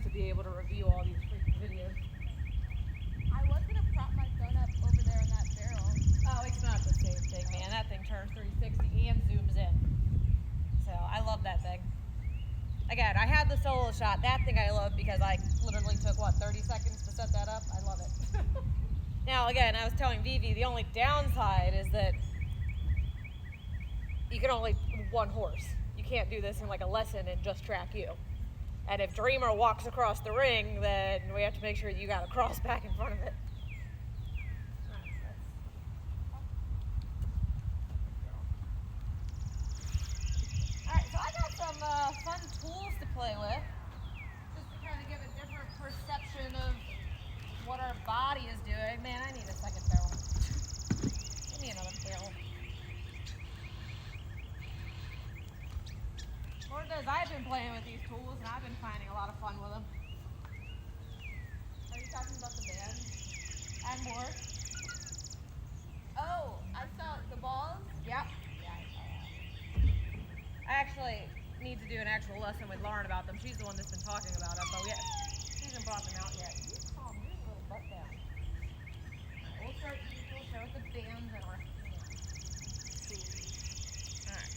to be able to review all these freaking videos. I was gonna prop my phone up over there in that barrel. Oh, it's not the same thing, man. That thing turns 360 and zooms in. So I love that thing. Again, I had the solo shot. That thing I love because I literally took, 30 seconds to set that up? I love it. Now, again, I was telling Vivi, the only downside is that you can only one horse. You can't do this in like a lesson and just track you. And if Dreamer walks across the ring, then we have to make sure you got to cross back in front of it. Alright, so I got some fun tools to play with, just to kind of give a different perception of what our body is doing. Man, I need a second barrel. Give me another barrel. Lord knows I've been playing with these tools and I've been finding a lot of fun with them. Are you talking about the band? And more. Oh, I saw the balls. Yep. Yeah, I saw that. I actually need to do an actual lesson with Lauren about them. She's the one that's been talking about them, but she hasn't brought them out yet. You calm your little butt down. Alright, we'll start the usual show with the bands and our hands. Alright.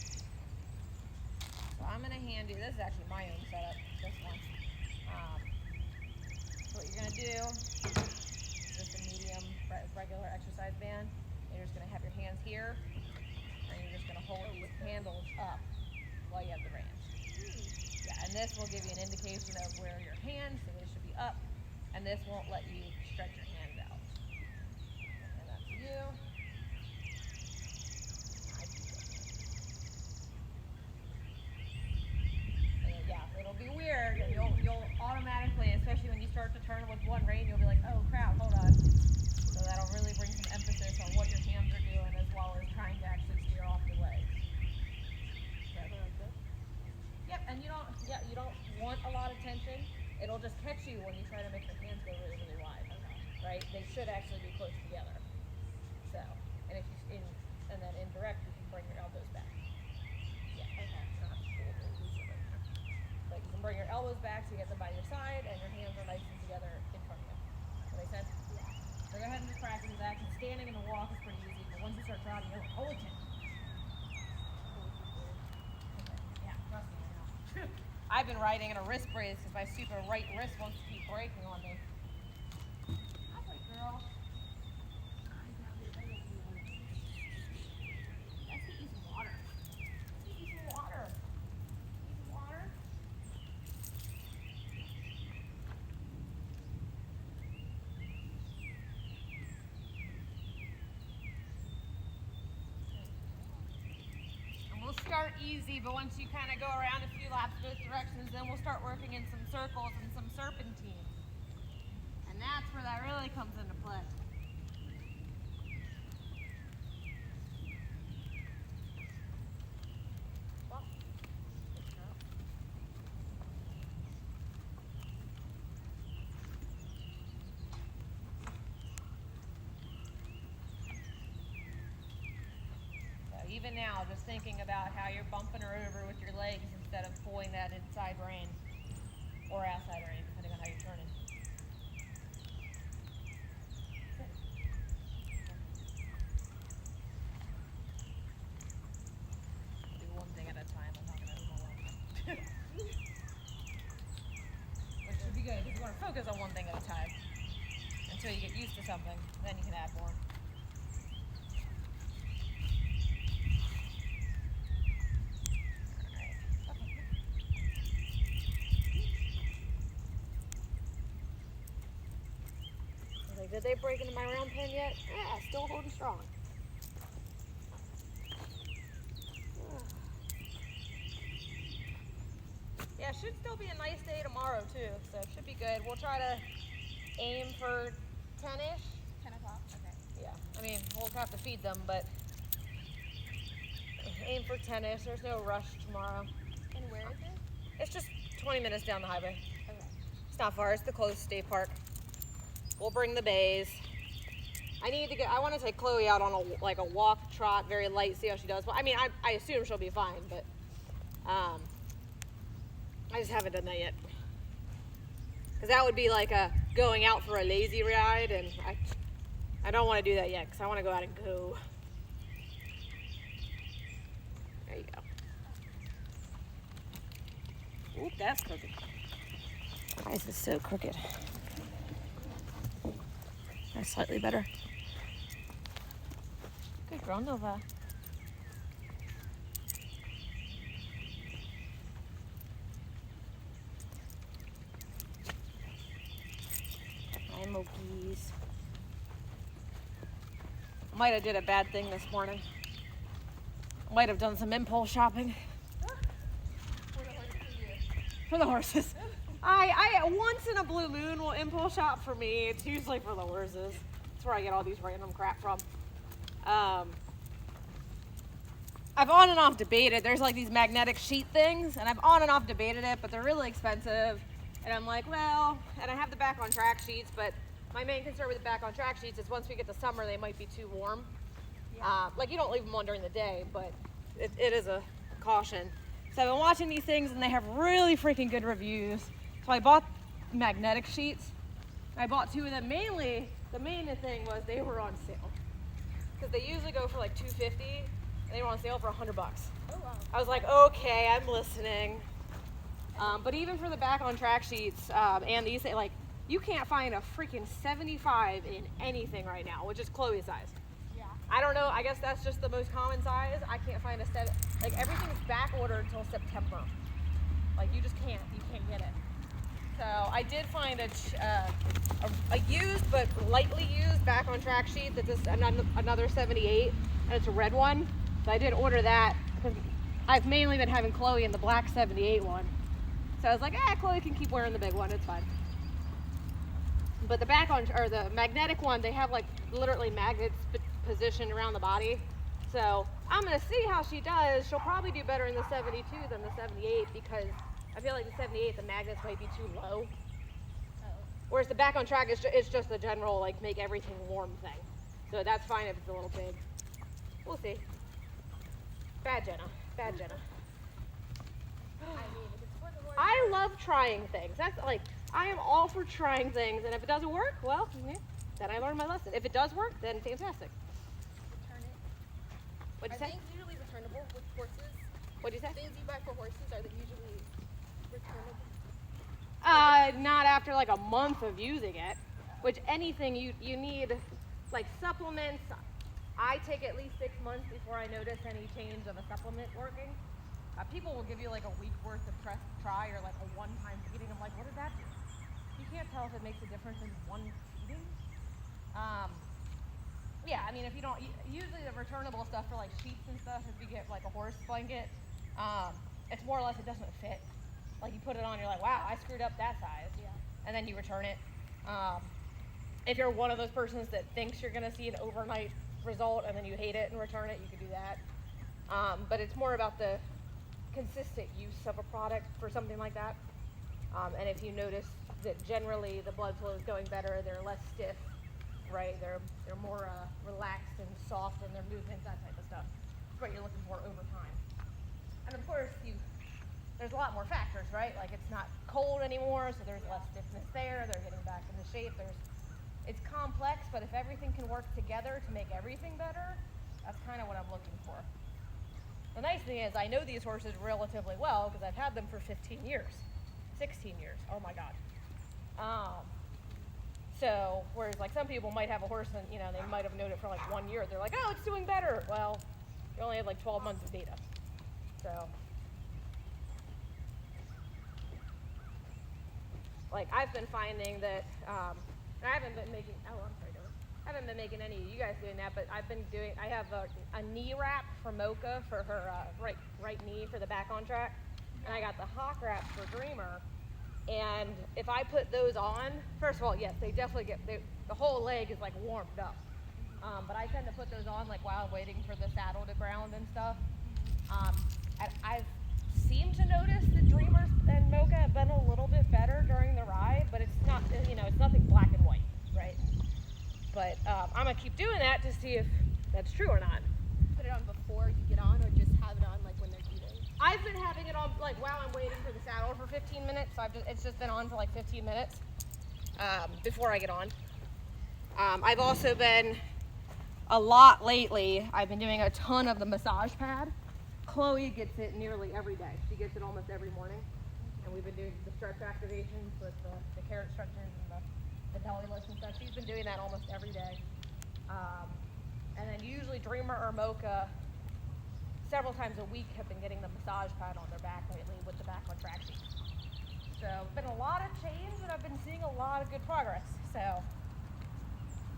So I'm going to hand you, this is actually my own setup, this one. So what you're going to do is just a medium, regular exercise band. You're just going to have your hands here, and you're just going to hold these handles up while you have the reins. Yeah, and this will give you an indication of where your hands, so they should be up, and this won't let you stretch your hands out. And that's you. And yeah, it'll be weird, and you'll automatically, especially when you start to turn with one rein, you'll be like, oh crap, hold on. So that'll really bring some emphasis on what your hands are doing as well as trying to actually steer off the legs. Yep, and you don't want a lot of tension. It'll just catch you when you try to make your hands go really, really wide. Right? They should actually be close together. So, and if you and then in direct, you can bring your elbows back. Yeah. Okay. But you can bring your elbows back so you get them by your side, and your hands are nice and together in front of you. Does that make sense? Yeah. So go ahead and just practice that. And standing in the walk is pretty easy, but once you start trotting, you're like, oh, it's I've been riding in a wrist brace because my super right wrist wants to keep breaking on me. Hi, girl. Let's get you some water. Let's get you some water. Need some water? We'll start easy, but once you kind of go around a few laps both directions, then we'll start working in some circles and some serpentines. And that's where that really comes into play. Even now, just thinking about how you're bumping her over with your legs instead of pulling that inside rein or outside rein, depending on how you're turning. Do one thing at a time. I'm not going to do a long time. Which would be good because you want to focus on one thing at a time until you get used to something. Then you can add more. Did they break into my round pen yet? Yeah, still holding strong. Yeah, should still be a nice day tomorrow too, so it should be good. We'll try to aim for 10-ish. 10 o'clock? Okay. Yeah, I mean, we'll have to feed them, but aim for 10-ish. There's no rush tomorrow. And where is it? It's just 20 minutes down the highway. Okay. It's not far. It's the closest state park. We'll bring the bays. I want to take Chloe out on a walk, trot, very light, see how she does. Well, I mean, I assume she'll be fine, but I just haven't done that yet. Because that would be like a going out for a lazy ride, and I don't want to do that yet because I want to go out and go. There you go. Oop, that's crooked. Why is this so crooked? That's slightly better. Good girl, Nova. Hi, Mokies. I might have did a bad thing this morning. Might have done some impulse shopping. For the horses. I once in a blue moon will impulse shop for me. It's usually for the horses. That's where I get all these random crap from. I've on and off debated. There's like these magnetic sheet things, and I've on and off debated it, but they're really expensive. And I'm like, well, and I have the back on track sheets, but my main concern with the back on track sheets is once we get to summer, they might be too warm. Yeah. Like you don't leave them on during the day, but it is a caution. So I've been watching these things, and they have really freaking good reviews. So I bought magnetic sheets. I bought 2 of them. Mainly, the main thing was they were on sale. Because they usually go for like $250, and they were on sale for $100. Oh, wow. I was like, okay, I'm listening. But even for the back on track sheets, and these, like, you can't find a freaking 75 in anything right now, which is Chloe's size. Yeah. I don't know, I guess that's just the most common size. I can't find a set, like everything's back ordered until September. Like you can't get it. So I did find a used but lightly used back on track sheet that's just another 78, and it's a red one. So I did order that because I've mainly been having Chloe in the black 78 one. So I was like, Chloe can keep wearing the big one, it's fine. But the the magnetic one, they have like literally magnets positioned around the body. So I'm gonna see how she does. She'll probably do better in the 72 than the 78 because I feel like the 78, the magnets might be too low. Whereas the back on track is just a general, like, make everything warm thing. So that's fine if it's a little big. We'll see. Bad Jenna. Bad Jenna. I love trying things. That's like, I am all for trying things. And if it doesn't work, well, then I learned my lesson. If it does work, then fantastic. Return it. What'd you say? Are things usually returnable with horses? What'd you say? Things you buy for horses, are they usually returnable? Not after like a month of using it, which anything you need, like supplements, I take at least 6 months before I notice any change of a supplement working. People will give you like a week worth of try or like a one-time feeding. I'm like, what does that do? You can't tell if it makes a difference in one feeding. Yeah, I mean, if you don't, usually the returnable stuff for like sheets and stuff, if you get like a horse blanket, it's more or less it doesn't fit. Like you put it on, you're like, wow, I screwed up that size. Yeah. And then you return it. If you're one of those persons that thinks you're gonna see an overnight result and then you hate it and return it, you could do that. But it's more about the consistent use of a product for something like that. And if you notice that generally the blood flow is going better, they're less stiff, right? They're more relaxed and soft in their movements, that type of stuff. That's what you're looking for over time. And of course, there's a lot more factors, right? Like it's not cold anymore, so there's less stiffness there. They're getting back into shape. It's complex, but if everything can work together to make everything better, that's kind of what I'm looking for. The nice thing is I know these horses relatively well because I've had them for 15 years, 16 years. Oh my God. So whereas like some people might have a horse and they might have known it for like 1 year. They're like, oh, it's doing better. Well, you only have like 12 months of data. So like I've been finding that I haven't been making. Oh, I'm sorry, Dylan. I haven't been making any of you guys doing that, but I have a knee wrap for Mocha for her right knee for the back on track, and I got the hock wraps for Dreamer. And if I put those on, first of all, yes, they definitely the whole leg is like warmed up. But I tend to put those on like while I'm waiting for the saddle to ground and stuff. And I've seemed to notice that Dreamer and Mocha have been a little bit better during the ride, but it's not, it's nothing black and white, right? But I'm gonna keep doing that to see if that's true or not. Put it on before you get on, or just have it on like when they're eating? I've been having it on like while I'm waiting for the saddle for 15 15 minutes, so it's just been on for like 15 minutes before I get on. I've also been a lot lately. I've been doing a ton of the massage pad. Chloe gets it nearly every day. She gets it almost every morning. And we've been doing the stretch activations with the carrot stretches and the belly lifts and stuff. She's been doing that almost every day. And then usually Dreamer or Mocha, several times a week, have been getting the massage pad on their back lately with the back contraction. So it's been a lot of change, and I've been seeing a lot of good progress. So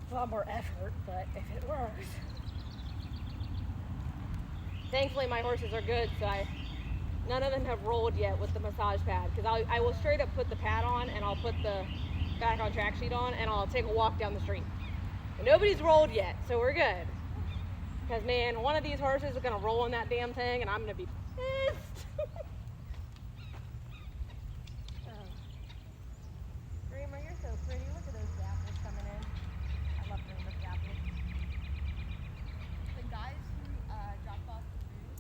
it's a lot more effort, but if it works. Thankfully my horses are good, so none of them have rolled yet with the massage pad, because I will straight up put the pad on and I'll put the back on track sheet on and I'll take a walk down the street. And nobody's rolled yet, so we're good. Because man, one of these horses is gonna roll in that damn thing and I'm gonna be pissed. Dreamer, you're so pretty. Look at those dapples coming in. I love Dreamer's dapples. The guys who dropped off the food,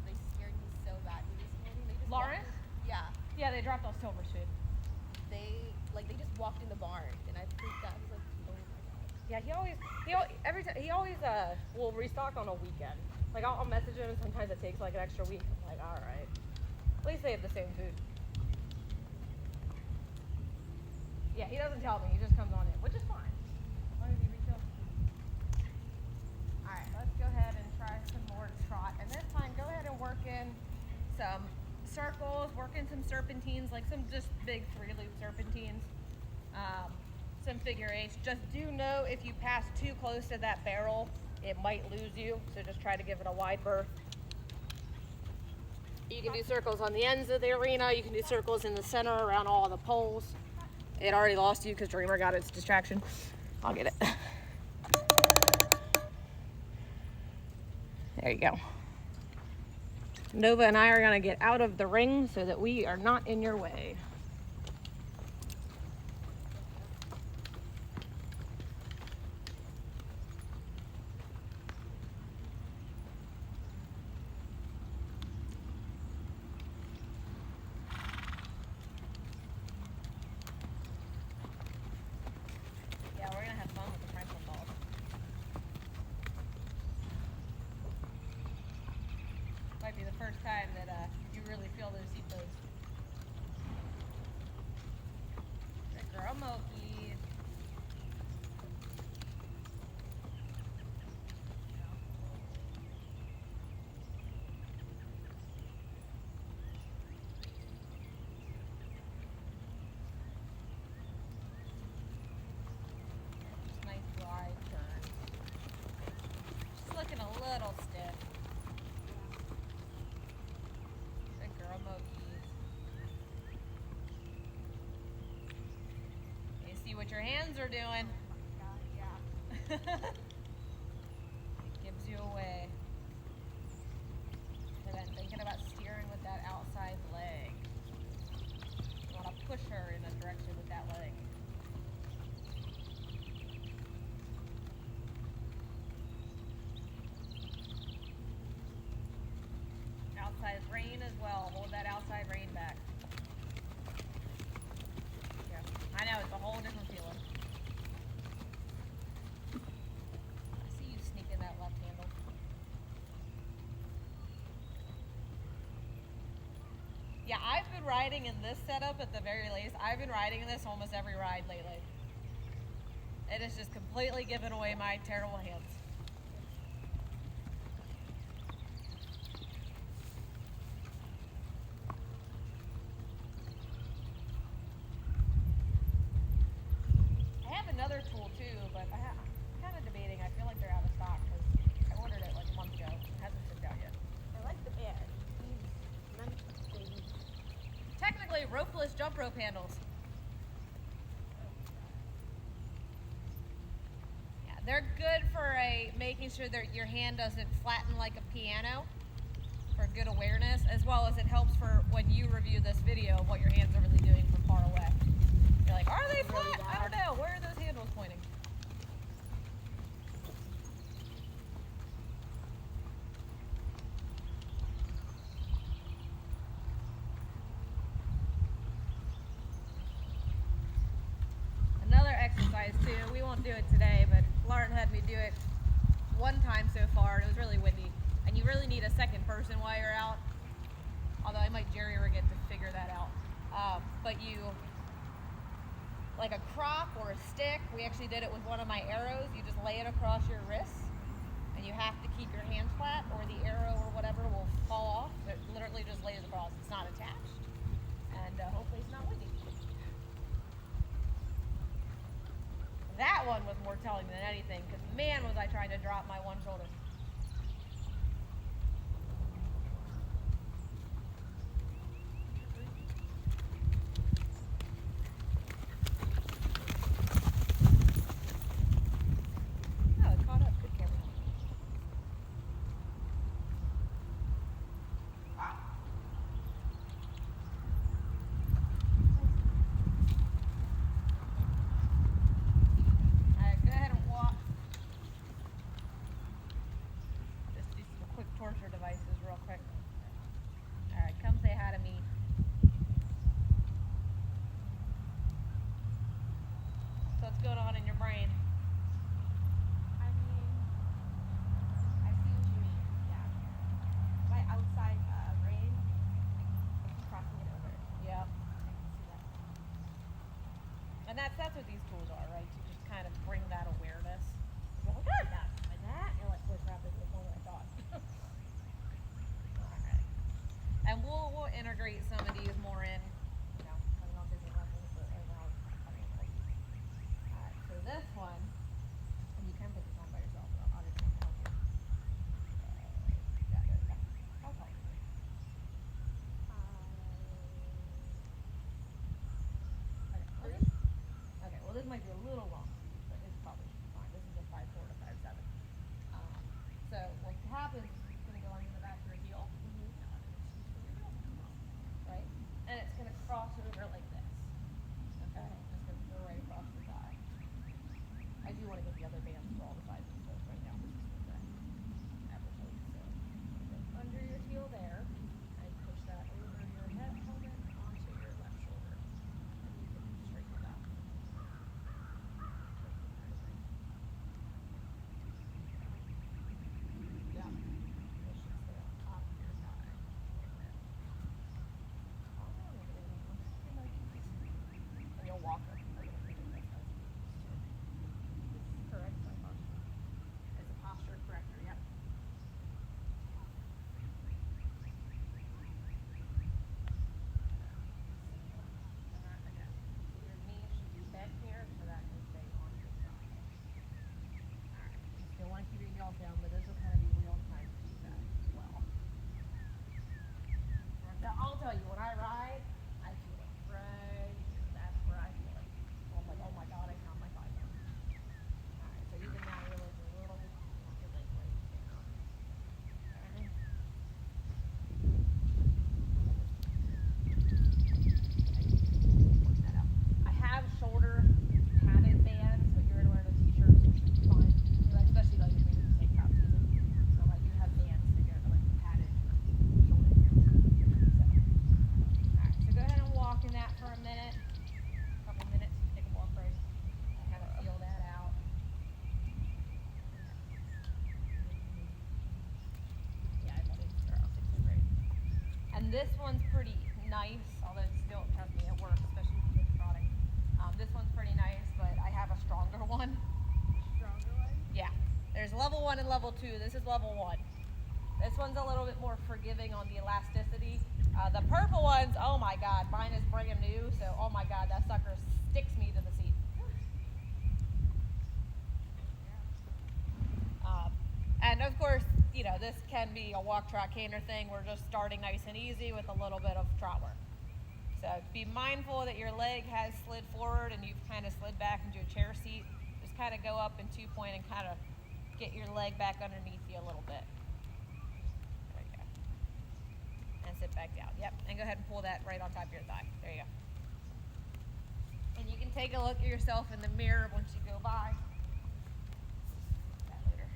they scared me so badly this morning. They just Lawrence? Yeah. Yeah, they dropped off Silver's food. They just walked in the barn and I freaked out. I was like, oh my god. Yeah, he always will restock on a weekend. Like I'll message him, and sometimes it takes like an extra week. I'm like, all right, at least they have the same food. Yeah, he doesn't tell me. He just comes on in, which is fine. As long as he refills. All right, let's go ahead and try some more trot, and this time go ahead and work in some circles, work in some serpentines, like some just big 3-loop serpentines. Some figure eights. Just do know if you pass too close to that barrel, it might lose you, so just try to give it a wide berth. You can do circles on the ends of the arena, you can do circles in the center around all the poles. It already lost you because Dreamer got its distraction. I'll get it. There you go. Nova and I are gonna get out of the ring so that we are not in your way. Might be the first time that you really feel those seat bows. Good girl, Moki. Just nice wide turn. Just looking a little stiff. You see what your hands are doing. Oh my god, yeah. It gives you away. And then thinking about steering with that outside leg. You want to push her in a direction with that leg. Outside rein as well. Hold that outside rein back. Yeah, I know, it's a whole different feeling. I see you sneaking that left handle. Yeah, I've been riding in this setup at the very least. I've been riding in this almost every ride lately. It has just completely given away my terrible hands. Another tool too, but I'm kind of debating. I feel like they're out of stock because I ordered it like a month ago. It hasn't shipped out yet. I like the bear. Technically, ropeless jump rope handles. Yeah, they're good for making sure that your hand doesn't flatten like a piano for good awareness, as well as it helps for when you review this video what your hands are really doing from far away. You're like, are they flat? Really I don't know. Where are those handles pointing? won't do it today, but Lauren had me do it one time so far, and it was really windy. And you really need a second person while you're out. Although I might jerry-rig it to figure that out. But you, like a crock or a stick, we actually did it with one of my arrows. You just lay it across your wrists, and you have to keep your hands flat, or the arrow or whatever will fall off. It literally just lays across. It's not attached. And hopefully it's not windy. That one was more telling than anything, because man was I trying to drop my one shoulder. Oh, it caught up. Good camera. Alright, go ahead and walk. Just do some quick torture devices real quick. Alright, come say hi to me. So what's going on in your brain? I mean, I see what you mean. Yeah. My outside brain, I keep crossing it over. Yep. I can see that. And that's what these tools are, right? To just kind of bring that awareness. You're like, oh, not doing that. You're like, holy crap, this is more than I thought. Alright. And we'll integrate some of these more in, you know, coming on different levels, but right now it's coming in like. Alright, so this one, and you can put this on by yourself, but I'll just help you. Yeah, there we go. How tall are you? Okay, three? Okay, well this might be a little long, but it's probably fine. This is a 5'4" to 5'7". So what happens is it's gonna go under the back of your heel, right? And it's gonna cross over like this. Okay, it's gonna go right across your thigh. I do want to get the other bands for all the sizes, but right now this is the average height. So go under your heel there, and push that over your head helmet onto your left shoulder, and you can straighten it out. Yeah. It should stay on top of your thigh. And you'll walk up. Correct my posture. It's a posture corrector, yep. And that again. Your knee should be bent here so that can stay on your thigh. Alright. You still want to keep your heels down, but this will kind of be real time feedback as well. And I'll tell you, when I ride, I feel it right. That's where I feel it. I'm like, oh my god, I found my thigh bone. Alright, so even now you're like a little, your leg right down. Okay. Work that out. I have shoulder padded bands, but you're gonna wear the t-shirts, which is fine. Especially like if we do the tank top season. So I do have bands to go like padded shoulder bands. Alright, so go ahead and walk in that for a minute. A couple minutes, take a walk break. Kind of feel that out. Yeah, I thought it was around 6th grade. And this one's pretty nice, although it's still, trust me, it works, especially with trotting. This one's pretty nice, but I have a stronger one. Stronger one? Yeah. There's level 1 and level 2. This is level 1. This one's a little bit more forgiving on the elasticity. The purple ones, oh my god, mine is brand new, so oh my god, that sucker sticks me to the seat. And of course, you know, this can be a walk, trot, canter thing. We're just starting nice and easy with a little bit of trot work. So be mindful that your leg has slid forward and you've kind of slid back into a chair seat. Just kind of go up in 2-point and kind of get your leg back underneath you a little bit. There you go. And sit back down. Yep. And go ahead and pull that right on top of your thigh. There you go. And you can take a look at yourself in the mirror once you go by. That later.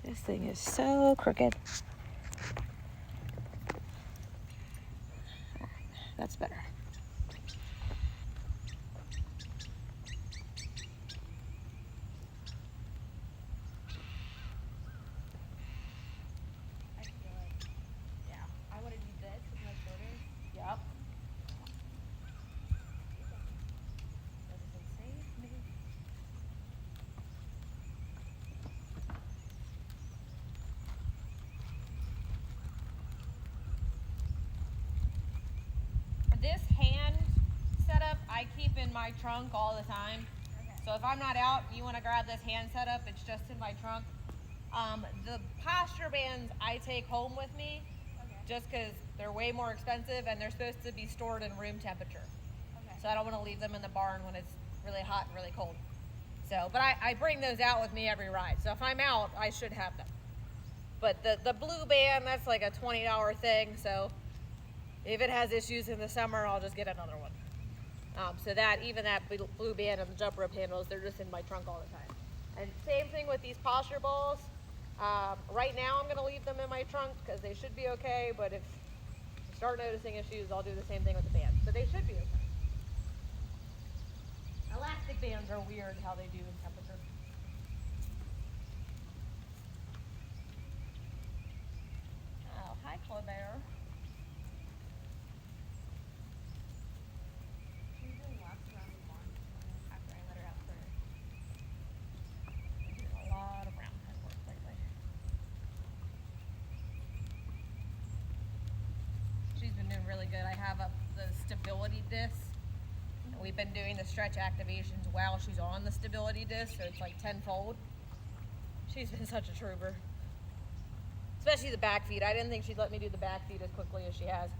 This thing is so crooked. That's better. I feel like, yeah, I want to do this with my shoulders. Yep. That doesn't save me. This hand setup I keep in my trunk all the time. Okay. So if I'm not out and you want to grab this hand setup, it's just in my trunk. The posture bands I take home with me Okay. just because they're way more expensive and they're supposed to be stored in room temperature. Okay. So I don't want to leave them in the barn when it's really hot and really cold. So, but I bring those out with me every ride. So if I'm out, I should have them. But the blue band, that's like a $20 thing. So if it has issues in the summer, I'll just get another one. So that, even that blue band and the jump rope handles, they're just in my trunk all the time. And same thing with these posture balls. Right now I'm gonna leave them in my trunk because they should be okay, but if you start noticing issues, I'll do the same thing with the bands. But they should be okay. Elastic bands are weird how they do in temperature. Oh, hi Claudette. She's doing laps around the barn after I let her out for Doing a lot of round pen work lately. She's been doing really good. I have up the stability disc. And we've been doing the stretch activations while she's on the stability disc, so it's like tenfold. She's been such a trooper. Especially the back feet. I didn't think she'd let me do the back feet as quickly as she has.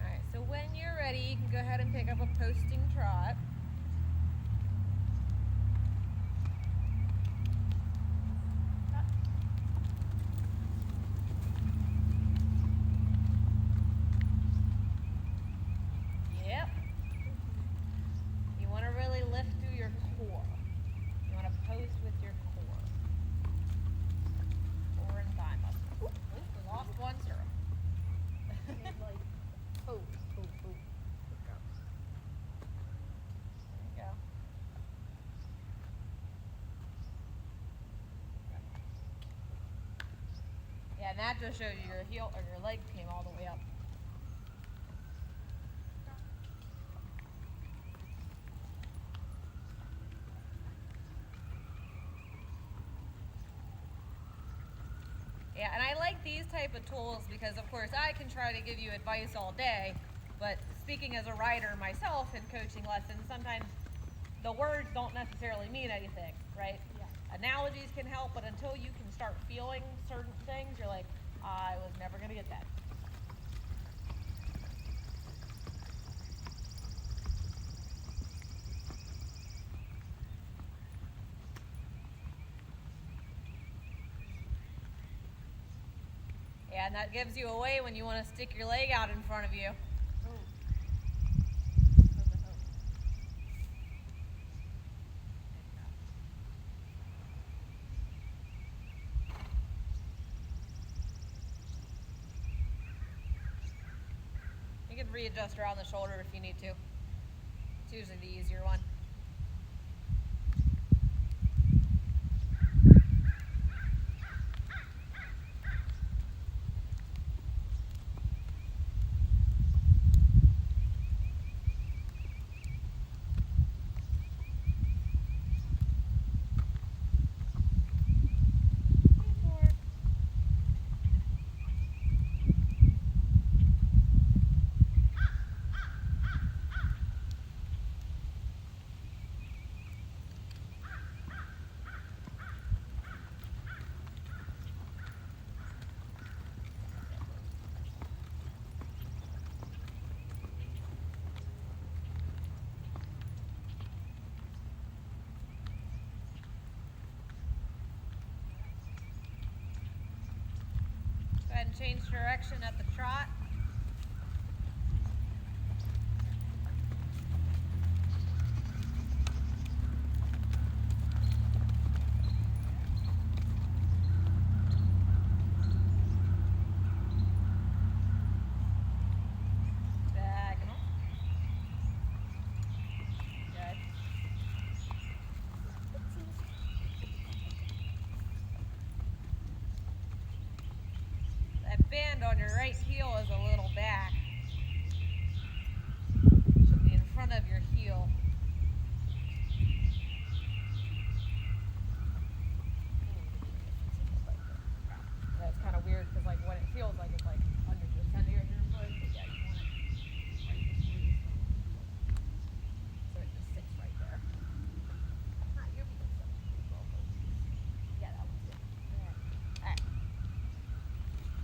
Alright, so when you're ready, you can go ahead and pick up a posting trot. Yep. You want to really lift through your core. You want to post with your core. Core and thigh muscle. Oop, we lost one zero. Oh, oh, oh. There you go. Yeah, and that just shows you your heel or your leg came all the way up. Yeah, and I like these type of tools because, of course, I can try to give you advice all day, but speaking as a rider myself in coaching lessons, sometimes the words don't necessarily mean anything, right? Yeah. Analogies can help, but until you can start feeling certain things, you're like, I was never going to get that. Yeah, and that gives you away when you want to stick your leg out in front of you. You can readjust around the shoulder if you need to. It's usually the easier one. Go ahead and change direction at the trot. hand on your right heel is a little back. Should be in front of your heel. That's kind of weird because like what it feels like it's like under the center of your foot. But yeah, you want it right before you start. So it just sits right there. Ah, you're being so yeah, that one's good. Alright.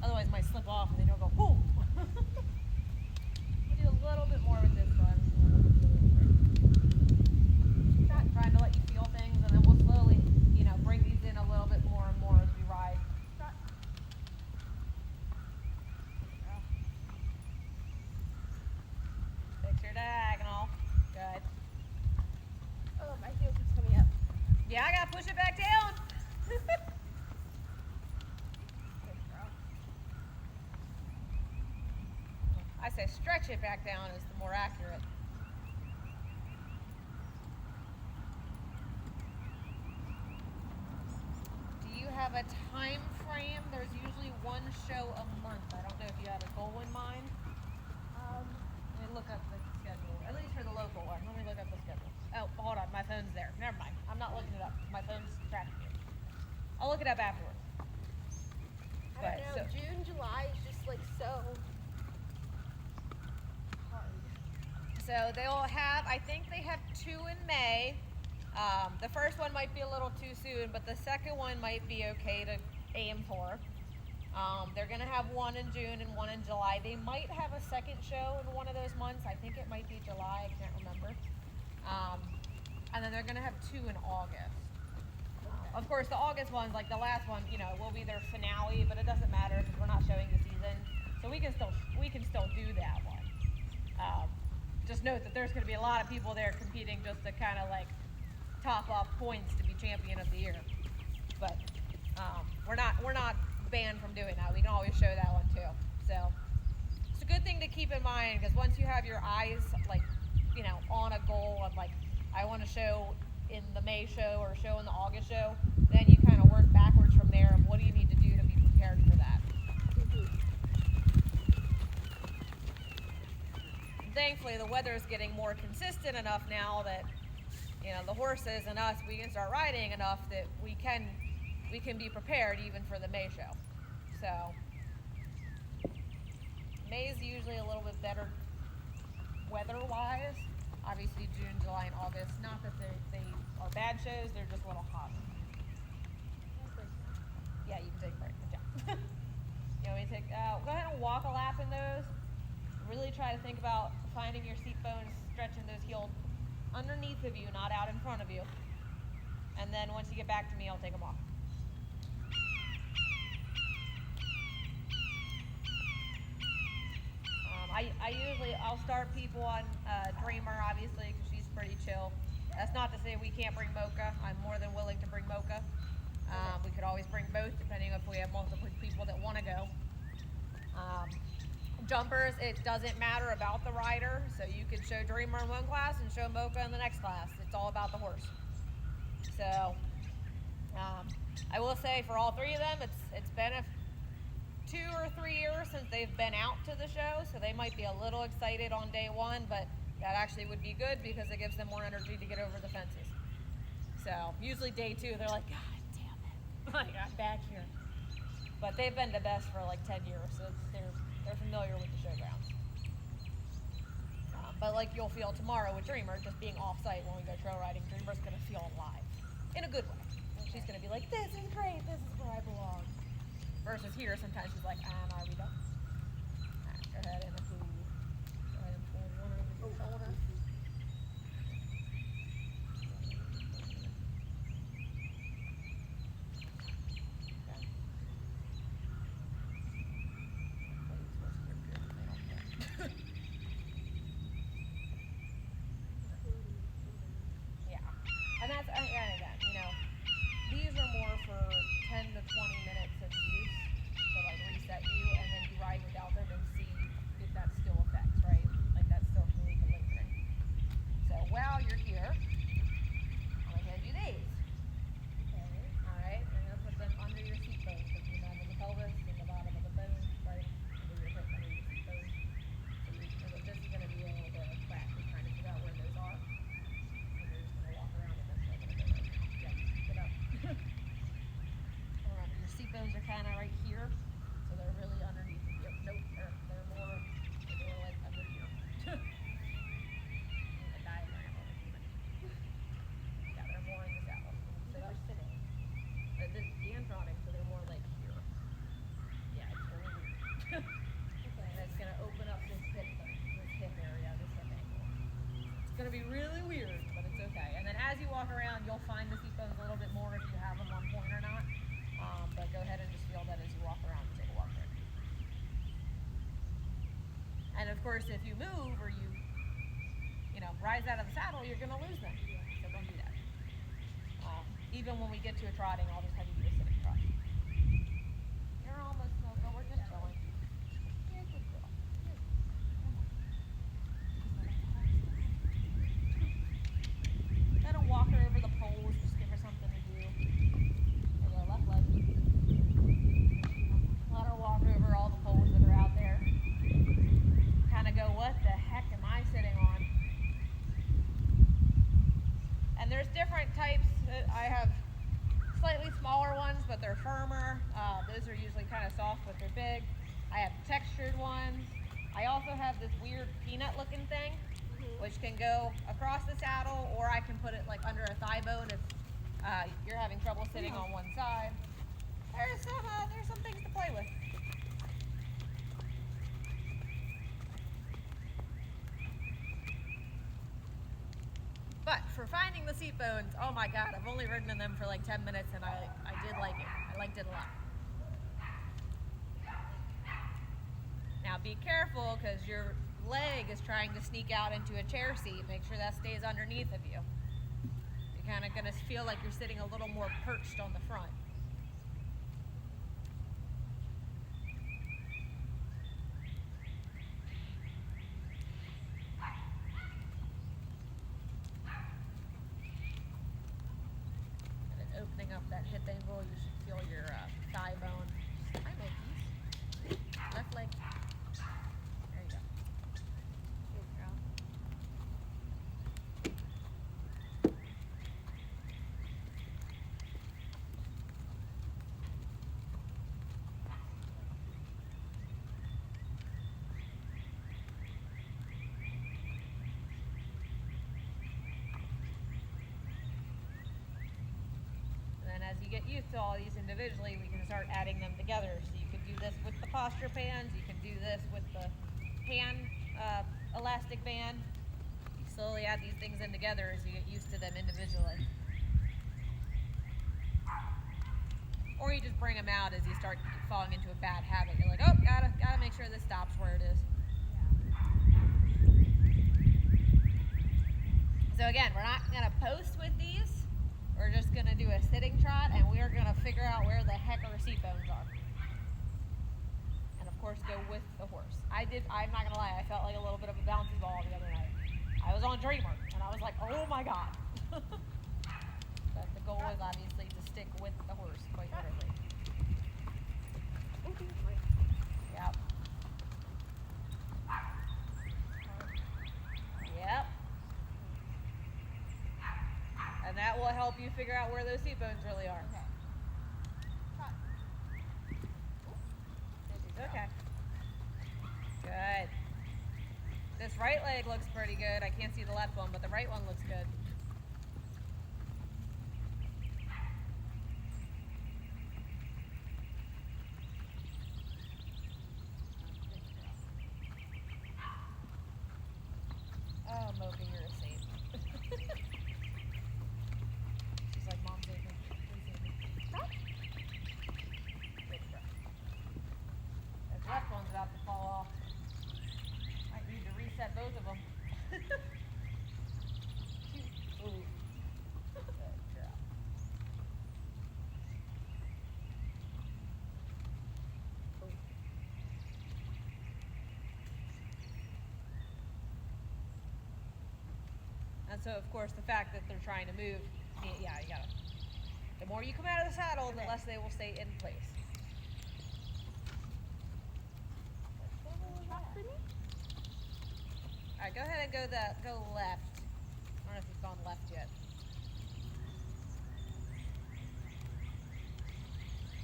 Otherwise it might slip off and then you'll go, boom! We'll do a little bit more with this one. Trying to let you feel things and then we'll slowly, bring these in a little bit more and more as we ride. Fix your diagonal. Good. Oh, my heel keeps coming up. Yeah, I gotta push it back down. Good girl. I say stretch it back down is the more accurate. Do you have a time frame? There's usually one show a month. I don't know if you have a goal in mind. Let me look up the schedule, at least for the local one. Let me look up the schedule. Oh, hold on, my phone's there. Never mind. I'm not looking it up. My phone's tracking it. I'll look it up afterwards. I don't know. June, July is just like so hard. So they'll have, I think they have 2 in May. The first one might be a little too soon, but the second one might be okay to aim for. They're going to have 1 in June and 1 in July. They might have a second show in one of those months. I think it might be July. I can't remember. And then they're going to have 2 in August. Of course, the August one's like the last one, will be their finale, but it doesn't matter because we're not showing the season. So we can still do that one. Just note that there's going to be a lot of people there competing just to kind of like top off points to be champion of the year. But we're not banned from doing that. We can always show that one too. So it's a good thing to keep in mind because once you have your eyes like on a goal of like I want to show in the May show or show in the August show, then you kind of work backwards from there of what do you need to do to be prepared for that. Thankfully, the weather is getting more consistent enough now that the horses and us, we can start riding enough that we can be prepared even for the May show. So May is usually a little bit better weather-wise. Obviously, June, July, and August. Not that they are bad shows; they're just a little hot. Yeah, you can take a break. Good job. You want me to take? Go ahead and walk a lap in those. Really try to think about finding your seat bones, stretching those heels underneath of you, not out in front of you. And then once you get back to me, I'll take them off. I'll start people on Dreamer, obviously, because she's pretty chill. That's not to say we can't bring Mocha. I'm more than willing to bring Mocha. We could always bring both, depending if we have multiple people that want to go. Jumpers, it doesn't matter about the rider, so you could show Dreamer in one class and show Mocha in the next class. It's all about the horse. So, I will say for all 3 of them, it's been 2 or 3 years since they've been out to the show, so they might be a little excited on day 1, but that actually would be good because it gives them more energy to get over the fences. So, usually day 2, they're like, God damn it, like I'm back here. But they've been the best for like 10 years, so they're familiar with the showgrounds. But like you'll feel tomorrow with Dreamer, just being off-site when we go trail riding, Dreamer's going to feel alive. In a good way. She's going to be like, this is great, this is where I belong. Versus here, sometimes she's like, are we done? Alright, go ahead and pull one over your shoulder. And that's, and again, these are more for 10 to 20 minutes of use to like reset you, and then you ride without them and see if that still affects, right? Like that's still really lingering. So while you're here, I'm gonna hand you these. Okay. All right, you're gonna put them under your seat bones, so you have in the pelvis and the bottom of the bone, right? you'll find the seat bones a little bit more if you have them on point or not. But go ahead and just feel that as you walk around and take a walk there. And of course, if you move or you rise out of the saddle, you're going to lose them. So don't do that. Even when we get to a trotting, I'll just have you do a sitting trot. You're almost Mocha. We're just chilling. You're a good girl. Let her walk her over the poles. Just give her something to do. There you go, left leg. Let her walk over all the poles that are out there. Kind of go, what the heck am I sitting on? And there's different types. I have slightly smaller ones, but they're firmer. Those are usually kind of soft, but they're big. I have textured ones. I also have this weird peanut looking thing, which can go across the saddle, or I can put it like under a thigh bone if you're having trouble sitting on one side. There's some things to play with. But for finding the seat bones, oh my God, I've only ridden in them for like 10 minutes and I did like it. I liked it a lot. Now be careful because your leg is trying to sneak out into a chair seat. Make sure that stays underneath of you. You're kind of going to feel like you're sitting a little more perched on the front. Opening up that hip angle, you should feel your thigh bone. Hi, Mokies. Left leg. There you go. Good girl. As you get used to all these individually, we can start adding them together. So you can do this with the posture bands, you can do this with the hand elastic band. You slowly add these things in together as you get used to them individually. Or you just bring them out as you start falling into a bad habit. You're like, oh, gotta make sure this stops where it is. So again, we're not gonna post with these. We're just going to do a sitting trot, and we're going to figure out where the heck our seat bones are. And of course, go with the horse. I'm not going to lie, I felt like a little bit of a bouncy ball the other night. I was on Dreamer, and I was like, oh my God. But the goal is obviously to stick with the horse, quite literally. Yep. Yep. And that will help you figure out where those seat bones really are. Okay. Good. This right leg looks pretty good. I can't see the left one, but the right one looks good. Oh, Mocha, you're a saint. She's like, Mom, save me. Please save me. Stop. Good girl. That left one's about to fall off. Might need to reset both of them. Ooh. Good girl. Ooh. And so, of course, the fact that they're trying to move, yeah, you gotta. The more you come out of the saddle, the less they will stay in place. All right, go ahead and go left. I don't know if you've gone left yet.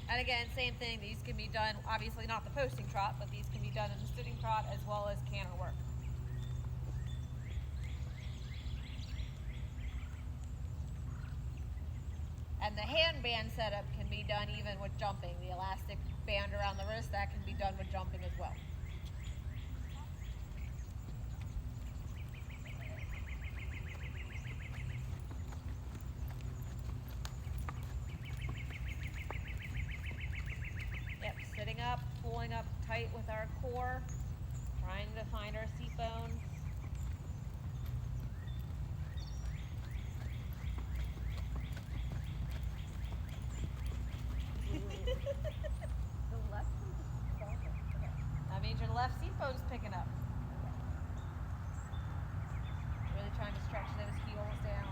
And again, same thing. These can be done, obviously not the posting trot, but these can be done in the sitting trot as well as canter work. And the hand band setup can be done even with jumping. The elastic band around the wrist, that can be done with jumping as well. tight with our core, trying to find our seat bones. The left one just falls off. Okay. That means your left seat bone's picking up. Really trying to stretch those heels down.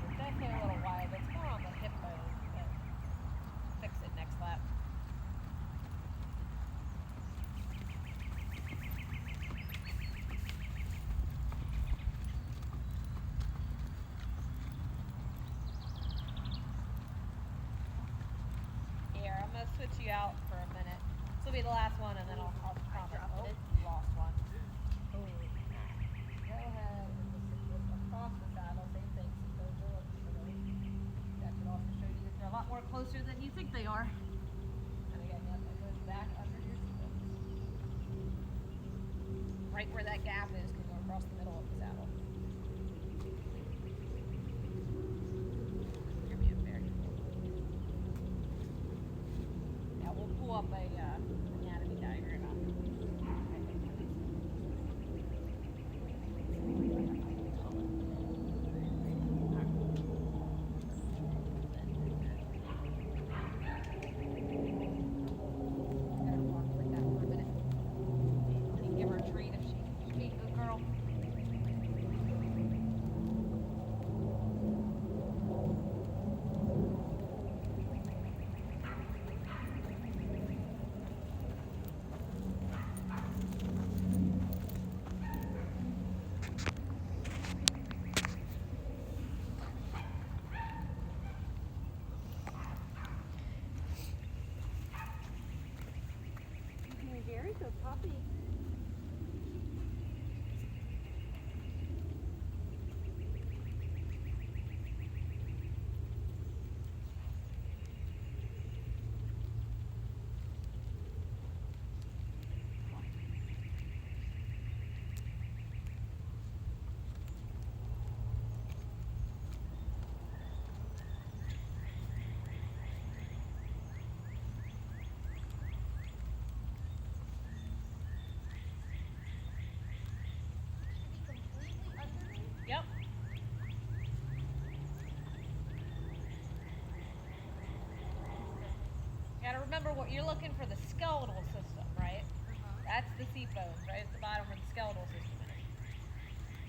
It's definitely a little wide. It's more on the hip bone, but fix it next lap. Here, I'm gonna switch you out for a minute. This will be the last one, and then I'll promise. dropped Oh, it. lost one. Oh. Go ahead and just across the saddle, same thing. See those are that could also show you that they're a lot more closer than you think they are. And again, yep, it goes back under your seat bones. Right where that gap is can go across the middle of the saddle. You're being very cool. Yeah, we'll pull up a anatomy diagram out. Very good puppy. Yep. Gotta remember what you're looking for, the skeletal system, right? That's the seat bones, right at the bottom where the skeletal system is.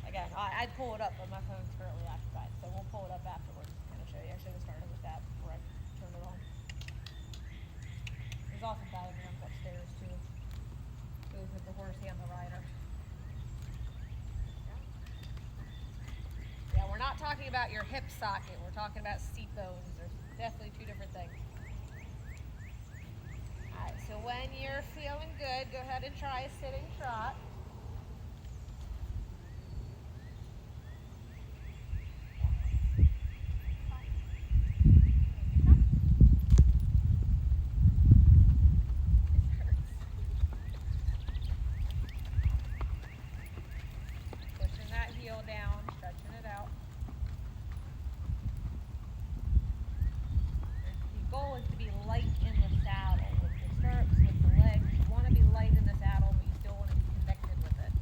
Again, I'd pull it up, but my phone's currently occupied, so we'll pull it up afterwards to kind of show you. I should have started with that before I turned it on. There's also diagrams upstairs too. Goes with the horse and the rider. Yeah, we're not talking about your hip socket. We're talking about seat bones. There's definitely two different things. All right, so when you're feeling good, go ahead and try a sitting trot. Pushing that heel down, stretching it out. The goal is to be light in the saddle with the stirrups, with the legs. You want to be light in the saddle, but you still want to be connected with it.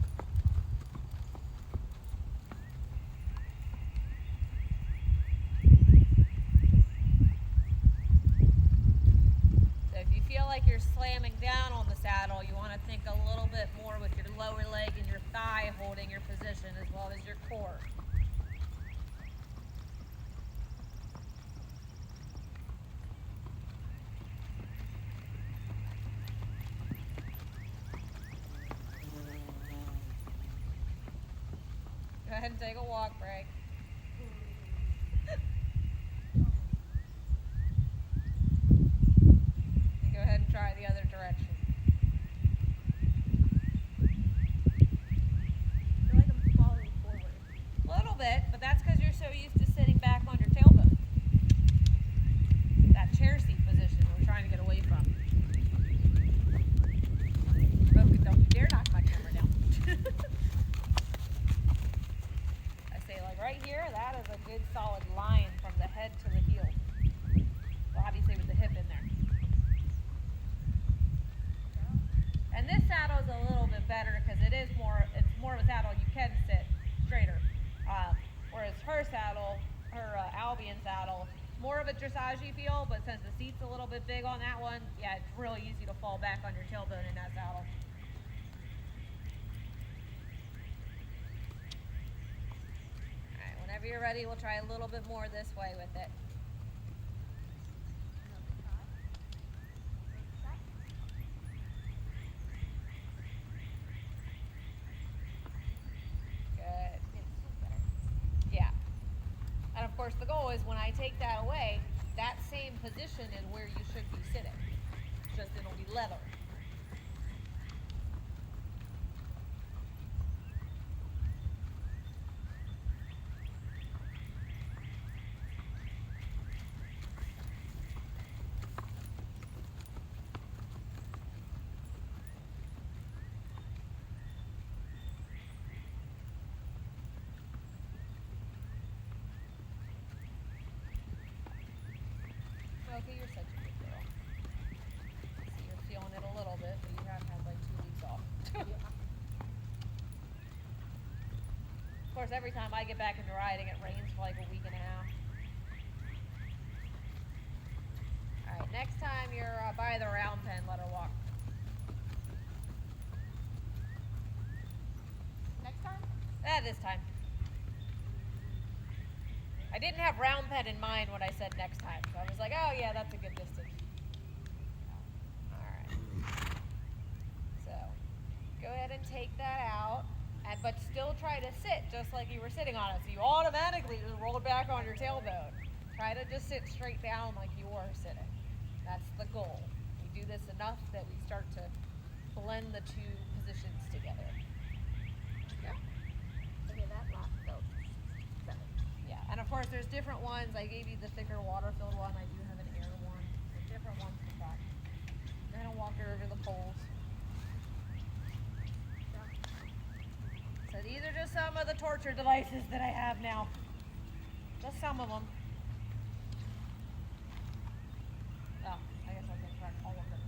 So if you feel like you're slamming down on the saddle, you want to think a little bit more with your lower leg and your thigh holding your position as well as your core. Go ahead and take a walk break. And go ahead and try the other direction. I feel like I'm falling forward. A little bit, but that's because you're so used to sitting back on your tailbone. That chair seat position we're trying to get away from. Mocha, don't you dare knock my camera down. a good solid line from the head to the heel. Well, obviously with the hip in there. And this saddle is a little bit better because it's more of a saddle you can sit straighter. Whereas her saddle, her Albion saddle, more of a dressage feel, but since the seat's a little bit big on that one, yeah, it's really easy to fall back on your tailbone in that saddle. Alright, whenever you're ready, we'll try a little bit more this way with it. Good. Yeah. And of course the goal is when I take that away, that same position is where you should be sitting. Just it'll be leather. Okay, you're such a good girl. See, you're feeling it a little bit, but you have had like 2 weeks off. Of course, every time I get back into riding, it rains for like a week and a half. Alright, next time you're by the round pen, let her walk. Next time? This time. I didn't have round pen in mind when I said next time, so I was like, oh yeah, that's a good distance. Alright. So, go ahead and take that out, but still try to sit just like you were sitting on it. So you automatically just roll it back on your tailbone. Try to just sit straight down like you were sitting. That's the goal. We do this enough that we start to blend the 2 positions together. Yeah. Okay, that last felt better. Yeah, and of course there's different ones. I gave you the thicker water-filled one. I do have an air one. There's different ones to try. We're gonna walk her over the poles. Yeah. So these are just some of the torture devices that I have now. Just some of them. Oh, I guess I can try all of them.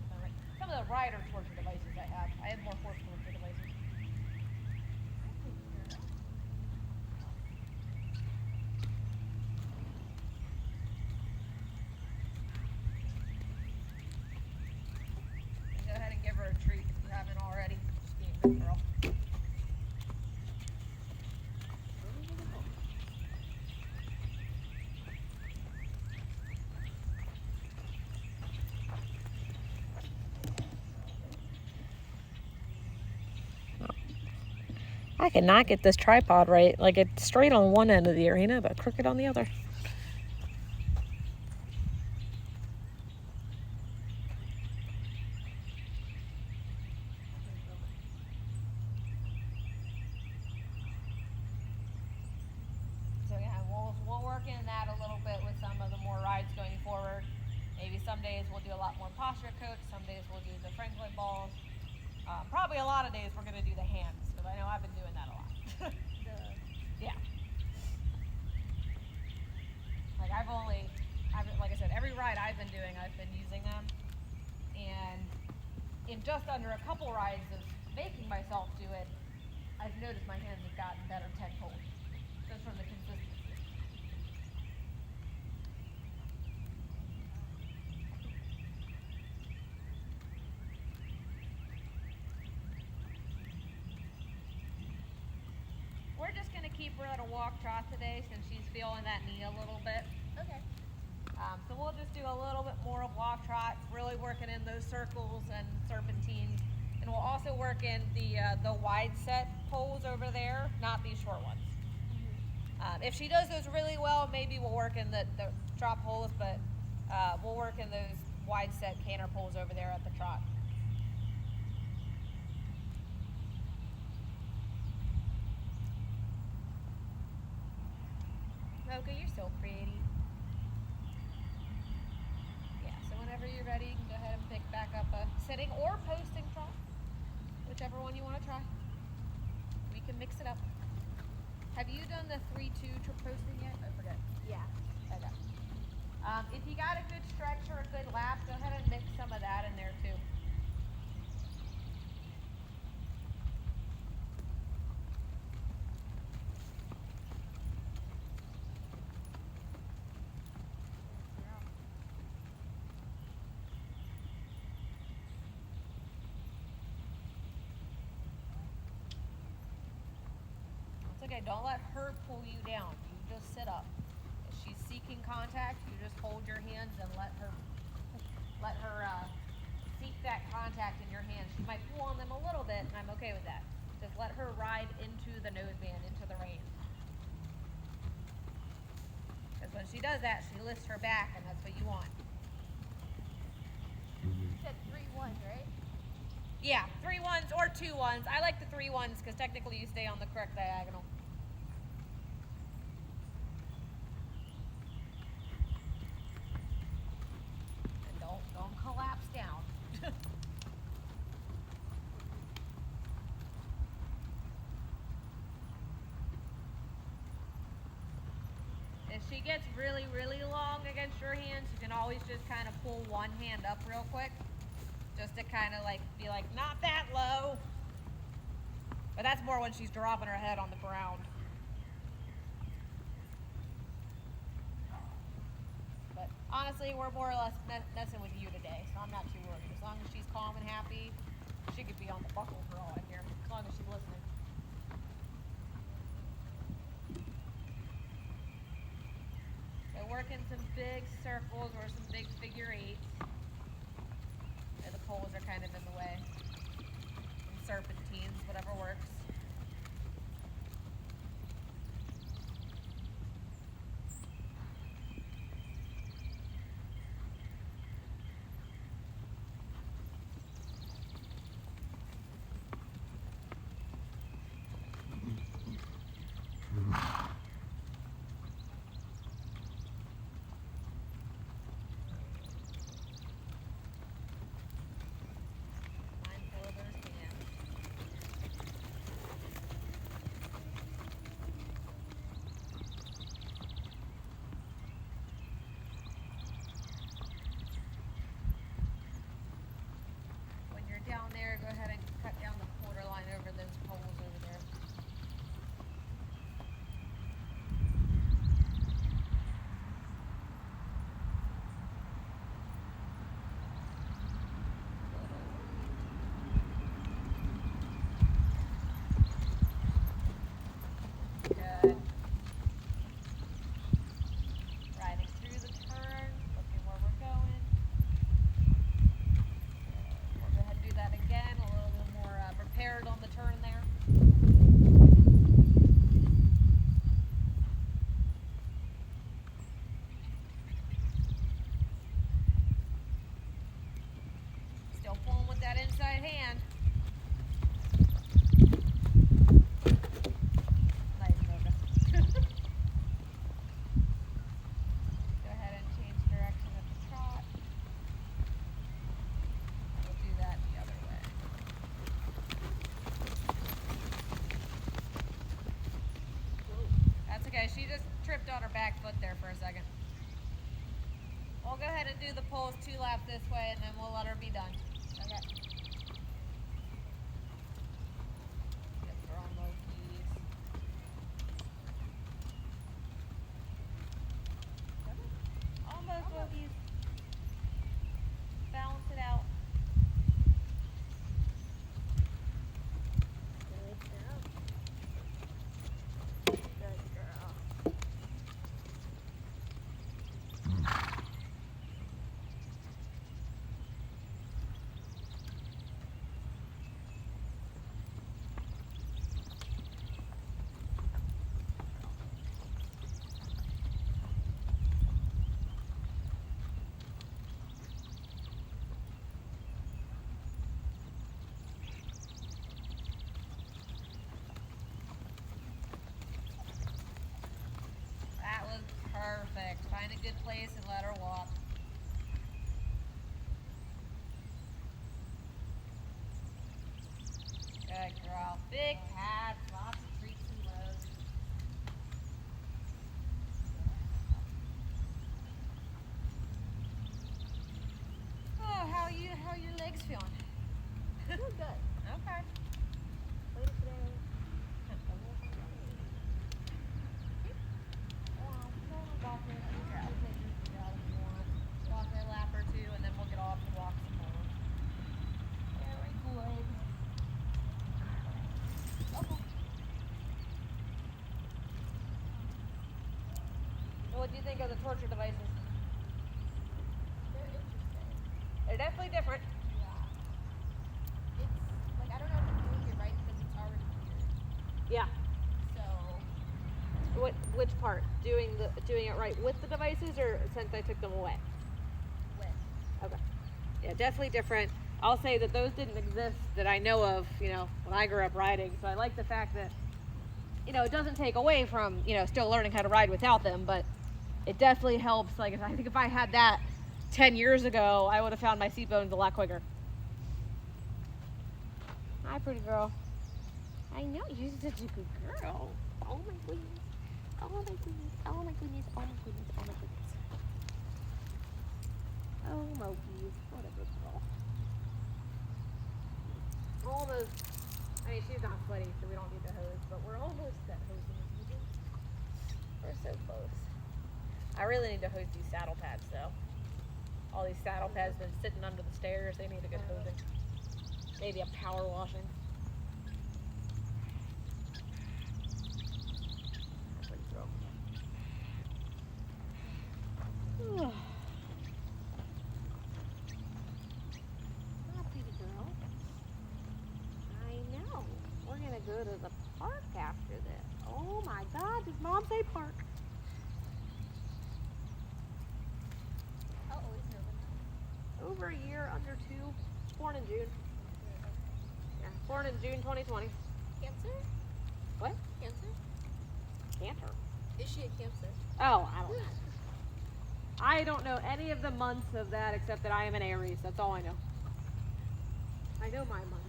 Some of the rider torture devices I have. I have more horse torture devices. Go ahead and give her a treat if you haven't already. Just being a good girl. I cannot get this tripod right. Like it's straight on one end of the arena, but crooked on the other. So yeah, we'll work in that a little bit with some of the more rides going forward. Maybe some days we'll do a lot more posture coach. Some days we'll do the Franklin balls. Probably a lot of days we're going to do the hands, because I know I've been doing that a lot. Yeah. Like like I said, every ride I've been doing, I've been using them. And in just under a couple rides of making myself do it, I've noticed my hands have gotten better tenfold, just from the consistency. We're just going to keep her at a walk trot today since she's feeling that knee a little bit. Okay. So we'll just do a little bit more of walk trot, really working in those circles and serpentines. And we'll also work in the wide set poles over there, not these short ones. If she does those really well, maybe we'll work in the drop holes, but we'll work in those wide set canter poles over there at the trot. Mocha, you're so pretty. Yeah, so whenever you're ready, you can go ahead and pick back up a sitting or posting trot, whichever one you want to try. We can mix it up. Have you done the 3-2 posting yet? If you got a good stretch or a good lap, go ahead and mix some of that in there too. It's okay, don't let her pull you down. You just sit up. If she's seeking contact, you just hold your hands and let her seek that contact in your hands. She might pull on them a little bit, and I'm okay with that. Just let her ride into the noseband, into the rein. Because when she does that, she lifts her back, and that's what you want. You said 3-1, right? Yeah, 3 1s or 2 1s. I like the 3 1s because technically you stay on the correct diagonal. And don't collapse down. If she gets really, really long against your hands, you can always just kind of pull one hand up real quick. Just to kind of like be like, not that low. But that's more when she's dropping her head on the ground. But honestly, we're more or less messing with you today, so I'm not too worried. As long as she's calm and happy, she could be on the buckle for all I care, as long as she's listening. So working some big circles or some big figure eights. And the poles are kind of in the way. And serpentines, whatever works. Down there, go ahead and cut down the quarter line over those poles over there. Good. Riding through the turn, looking where we're going. We'll go ahead and do that again, a little bit more prepared on the turn there. Still pulling with that inside hand. Nice, Mocha. Go ahead and change direction at the trot. We'll do that the other way. That's okay. She just tripped on her back foot there for a second. We'll go ahead and do the poles 2 laps this way, and then we'll let her be done. Okay. Yep, we're on low keys. Almost low keys. Balance it out. Good girl. Good girl. That was perfect. Find a good place and let her walk. Good girl. Big pats, lots of treats and loads. what do you think of the torture devices? They're interesting. They're definitely different. Yeah. It's like I don't know if I'm doing it right because it's already here. Yeah. So Which part? Doing it right with the devices, or since I took them away? with. Okay. Yeah, definitely different. I'll say that those didn't exist that I know of, when I grew up riding. So I like the fact that, it doesn't take away from, still learning how to ride without them, but it definitely helps. Like, I think if I had that 10 years ago, I would have found my seat bones a lot quicker. Hi, pretty girl. I know, you're such a good girl. Oh my goodness. Oh my goodness. Oh my goodness. Oh my goodness. Oh my goodness. Oh, Mokies. What a good girl. Almost. I mean, she's not sweaty, so we don't need to hose, but we're almost at hosing season. We're so close. I really need to hose these saddle pads, though. All these saddle pads been sitting under the stairs. They need a good hosing. Maybe a power washing. Pretty girl. Not pretty girl. I know. We're gonna go to the park after this. Oh my God, does Mom say park? How old is Nova now? Over a year, under 2. Born in June. Yeah, born in June 2020. Cancer? What? Cancer? Cancer. Is she a Cancer? Oh, I don't know. I don't know any of the months of that except that I am an Aries. That's all I know. I know my months.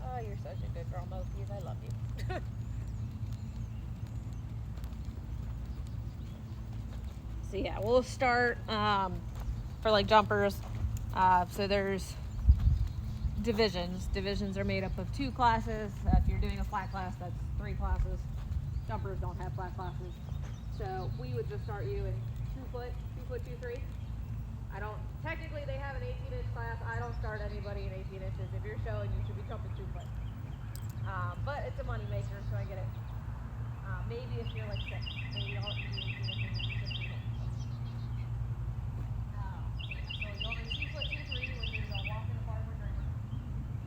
Oh, you're such a good girl, Mokies. I love you. So yeah, we'll start for like jumpers. So there's divisions. Divisions are made up of 2 classes. If you're doing a flat class, that's 3 classes. Jumpers don't have flat classes. So we would just start you in 2 foot, 2 foot, 2, 3. Technically they have an 18-inch class. I don't start anybody in 18 inches. If you're showing, you should be jumping 2 foot. But it's a money maker, so I get it. Maybe if you're like 6, maybe I'll do 18 inches and 15 inches. So you'll do 2 foot, 2, 3, which is a walk in the park with drinker.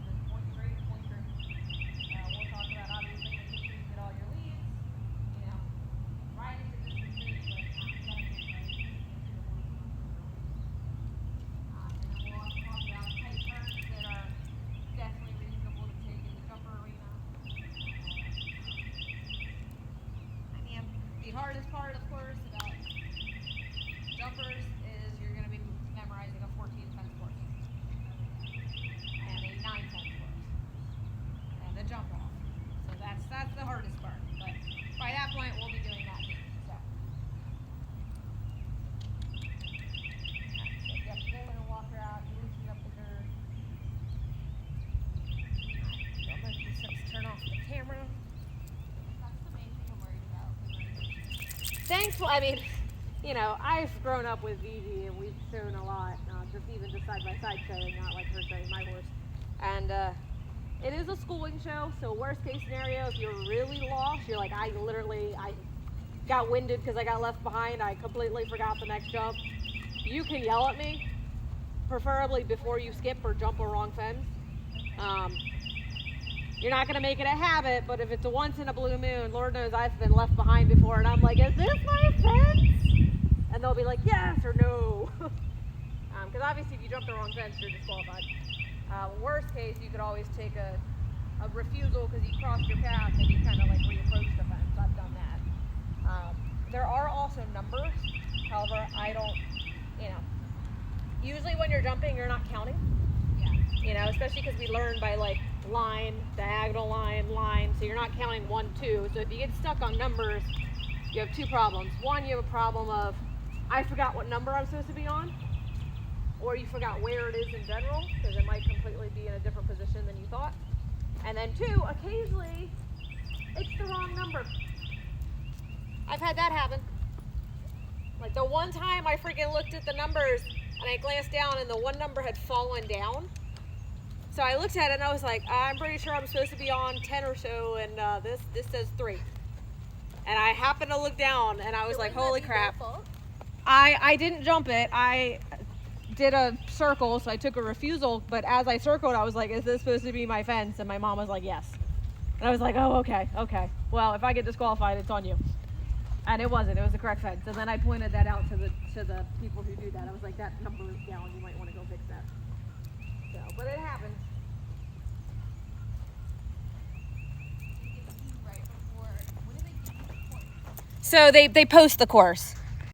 Just point straight, point through. We'll talk about obviously making sure you get all your leads, riding the distances, but not cutting it right. And then we'll also talk about tight turns that are definitely reasonable to take in the jumper arena. The hardest part, of course, about jumpers is you're going to be memorizing a 14-fence course and a 9-fence course and a jump off. So that's the hardest part. But by that point, we'll be doing that too. So, yep, they're going to walk her out, loosen up the girth. Don't let these steps turn off the camera. That's the main thing I'm worried about. Thankful, I mean, I've grown up with Gigi and we've shown a lot, just side by side showing, not like her showing my horse. And it is a schooling show, so worst case scenario, if you're really lost, you're like, I got winded because I got left behind, I completely forgot the next jump. You can yell at me, preferably before you skip or jump a wrong fence. You're not going to make it a habit, but if it's a once in a blue moon, Lord knows I've been left behind before, and I'm like, is this my fence? And they'll be like, yes or no. Because obviously if you jump the wrong fence, you're disqualified. Worst case, you could always take a refusal because you crossed your path and you kind of like reapproached the fence. I've done that. There are also numbers. However, I don't, usually when you're jumping, you're not counting. Yeah. Especially because we learn by like line, diagonal line, so you're not counting 1, 2. So if you get stuck on numbers, you have 2 problems. One, you have a problem of, I forgot what number I'm supposed to be on, or you forgot where it is in general, because it might completely be in a different position than you thought. And then 2, occasionally, it's the wrong number. I've had that happen. Like the one time I freaking looked at the numbers, and I glanced down and the one number had fallen down. So I looked at it and I was like, I'm pretty sure I'm supposed to be on 10 or so, and this says 3. And I happened to look down and I was like, holy crap. I didn't jump it. I did a circle, so I took a refusal, but as I circled, I was like, is this supposed to be my fence? And my mom was like, yes. And I was like, oh, okay. Well, if I get disqualified, it's on you. And it wasn't. It was the correct fence. And then I pointed that out to the people who do that. I was like, that number is down. You might want to go fix that. So, but it happens. So they post the course.